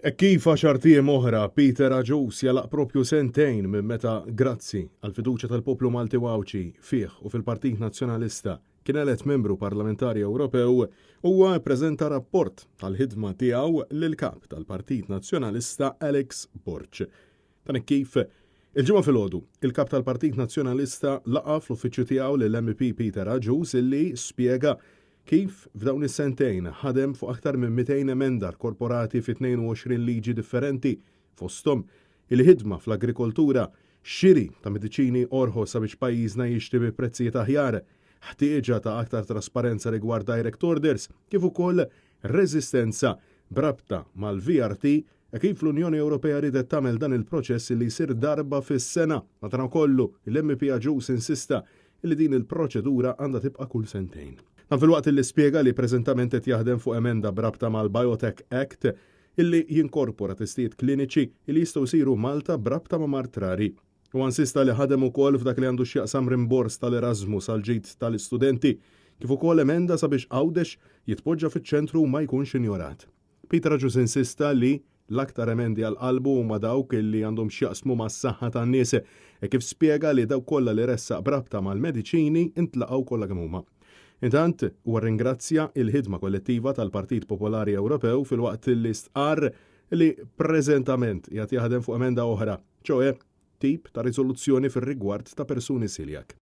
Kif 10 tiem oħra Peter Aġus jalaq propju sentejn minn meta grazzi għal fiduċja tal-poplu Malti Wawċi fih u fil-Partit Nazzjonalista kien elett membru parlamentari Ewropew huwa ppreżenta rapport tal-ħidma tiegħu lil-kap tal-Partit Nazzjonalista Alex Borch. Dan kif il-ġimgħa filgħodu il-kap tal-Partit Nazzjonalista laqa fl-uffiċċju tiegħu lill-MP Peter Aġus illi spjega kif f'dawn is-sentejn ħadem fuq aktar minn 200 emenda korporati fi 22 liġi differenti fosthom il-ħidma fl-agrikoltura, xiri ta' mediċini orħos sabiex pajjiżna jixtri bi prezzijiet aħjar, ħtieġa ta' aktar trasparenza rigward direct orders, kif ukoll reżistenza brabta mal-VRT e kif l-Unjoni Ewropea ridet tagħmel dan il-proċess li jsir darba fis-sena. Madankollu l-MP Aġus insista li din il-proċedura għandha tibqa' kull sentejn. Dan fil-waqt li spjega li preżentament qed jaħdem fuq emenda brabta mal-Biotech Act illi jinkorpora testijiet kliniċi li jistgħu jsiru Malta brabta ma' mart rari. U insista li ħadem ukoll f'dak li għandu x'jaqsam rimbors tal-Erasmus għal ġid tal-istudenti, kif ukoll emenda sabiex Għawdex jitpoġġa fiċ-ċentru ma jkunx injorat. Peter Aġus insista li l-aktar emendi għal-qalbu huma dawk li għandhom x'jaqsmu mas-saħħa tan-nies e kif spjega li dawk kollha li ressaq brabta mal-mediċini intlaqgħu kollha kemm huma. Intant huwa ringrazzja il-ħidma kollettiva tal-Partit Popolari Ewropew fil-waqt li stqarr li preżentament qiegħed jaħdem fuq emenda oħra, ċoe tip ta' riżoluzzjoni fir-rigward ta' persuni siljak.